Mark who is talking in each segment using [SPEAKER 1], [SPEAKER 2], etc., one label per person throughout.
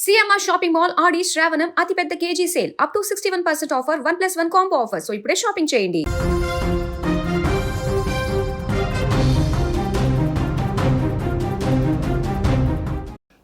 [SPEAKER 1] CMR shopping mall ఆడి శ్రావణం అతిపెద్ద KG sale up to 61% offer 1+1 combo offer. So ఇప్పుడే shopping చేయండి.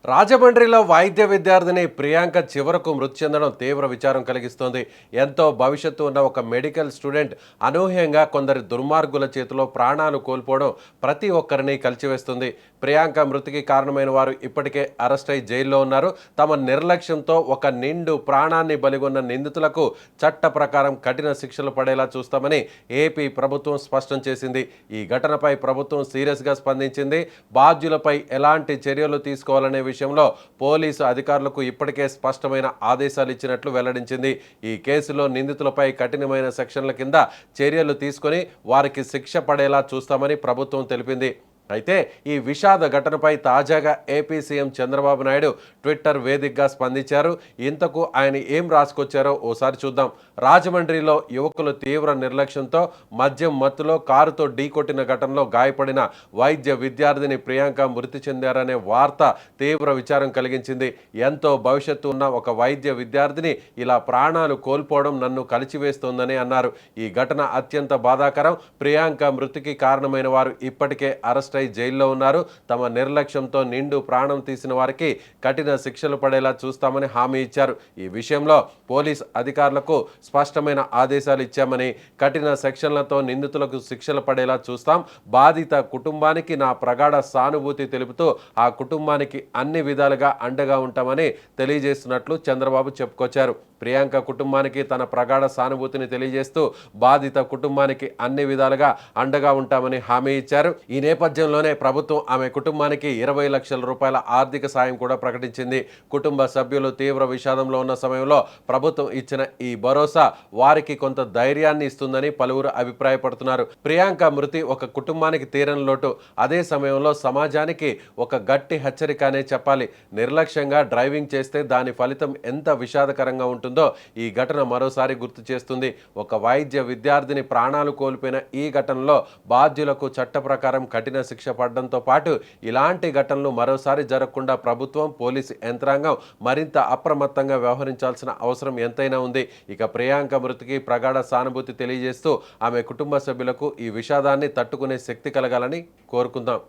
[SPEAKER 2] రాజమండ్రిలో వైద్య విద్యార్థిని ప్రియాంక చివరకు మృతి చెందడం తీవ్ర విచారం కలిగిస్తోంది. ఎంతో భవిష్యత్తు ఉన్న ఒక మెడికల్ స్టూడెంట్ అనూహ్యంగా కొందరి దుర్మార్గుల చేతిలో ప్రాణాలు కోల్పోవడం ప్రతి ఒక్కరిని కలిచివేస్తుంది. ప్రియాంక మృతికి కారణమైన వారు ఇప్పటికే అరెస్ట్ అయి జైల్లో ఉన్నారు. తమ నిర్లక్ష్యంతో ఒక నిండు ప్రాణాన్ని బలిగొన్న నిందితులకు చట్ట ప్రకారం కఠిన శిక్షలు పడేలా చూస్తామని ఏపీ ప్రభుత్వం స్పష్టం చేసింది. ఈ ఘటనపై ప్రభుత్వం సీరియస్గా స్పందించింది. బాధ్యులపై ఎలాంటి చర్యలు తీసుకోవాలనే విషయంలో పోలీసు అధికారులకు ఇప్పటికే స్పష్టమైన ఆదేశాలు ఇచ్చినట్లు వెల్లడించింది. ఈ కేసులో నిందితులపై కఠినమైన సెక్షన్ల కింద చర్యలు తీసుకొని వారికి శిక్ష పడేలా చూస్తామని ప్రభుత్వం తెలిపింది. అయితే ఈ విషాద ఘటనపై తాజాగా AP CM Chandrababu Naidu Twitter వేదికగా స్పందించారు. ఇంతకు ఆయన ఏం రాసుకొచ్చారో ఓసారి చూద్దాం. రాజమండ్రిలో యువకులు తీవ్ర నిర్లక్ష్యంతో మద్యం మత్తులో కారుతో ఢీకొట్టిన ఘటనలో గాయపడిన వైద్య విద్యార్థిని ప్రియాంక మృతి చెందారనే వార్త తీవ్ర విచారం కలిగించింది. ఎంతో భవిష్యత్తు ఉన్న ఒక వైద్య విద్యార్థిని ఇలా ప్రాణాలు కోల్పోవడం నన్ను కలిచివేస్తోందని అన్నారు. ఈ ఘటన అత్యంత బాధాకరం. ప్రియాంక మృతికి కారణమైన వారు ఇప్పటికే అరెస్ట్ జైల్లో ఉన్నారు. తమ నిర్లక్ష్యంతో నిండు ప్రాణం తీసిన వారికి కఠిన శిక్షలు పడేలా చూస్తామని హామీ ఇచ్చారు. ఈ విషయంలో పోలీస్ అధికారులకు స్పష్టమైన ఆదేశాలు ఇచ్చామని, కఠిన సెక్షన్లతో నిందితులకు శిక్షలు పడేలా చూస్తాం. బాధిత కుటుంబానికి నా ప్రగాఢ సానుభూతి తెలుపుతూ ఆ కుటుంబానికి అన్ని విధాలుగా అండగా ఉంటామని తెలియజేస్తున్నట్లు చంద్రబాబు చెప్పుకొచ్చారు. ప్రియాంక కుటుంబానికి తన ప్రగాఢ సానుభూతిని తెలియజేస్తూ బాధిత కుటుంబానికి అన్ని విధాలుగా అండగా ఉంటామని హామీ ఇచ్చారు. ఈ నేపథ్యంలోనే ప్రభుత్వం ఆమె కుటుంబానికి 20 లక్షల రూపాయల ఆర్థిక సాయం కూడా ప్రకటించింది. కుటుంబ సభ్యులు తీవ్ర విషాదంలో ఉన్న సమయంలో ప్రభుత్వం ఇచ్చిన ఈ భరోసా వారికి కొంత ధైర్యాన్ని ఇస్తుందని పలువురు అభిప్రాయపడుతున్నారు. ప్రియాంక మృతి ఒక కుటుంబానికి తీరని లోటు. అదే సమయంలో సమాజానికి ఒక గట్టి హెచ్చరికనే చెప్పాలి. నిర్లక్ష్యంగా డ్రైవింగ్ చేస్తే దాని ఫలితం ఎంత విషాదకరంగా ఉంటుందో ఈ ఘటన మరోసారి గుర్తు చేస్తుంది. ఒక వైద్య విద్యార్థిని ప్రాణాలు కోల్పోయిన ఈ ఘటనలో బాధ్యులకు చట్ట ప్రకారం కఠిన శిక్ష పడడంతో పాటు ఇలాంటి ఘటనలు మరోసారి జరగకుండా ప్రభుత్వం, పోలీసు యంత్రాంగం మరింత అప్రమత్తంగా వ్యవహరించాల్సిన అవసరం ఎంతైనా ఉంది. ఇక ప్రియాంక మృతికి ప్రగాఢ సానుభూతి తెలియజేస్తూ ఆమె కుటుంబ సభ్యులకు ఈ విషాదాన్ని తట్టుకునే శక్తి కలగాలని కోరుకుందాం.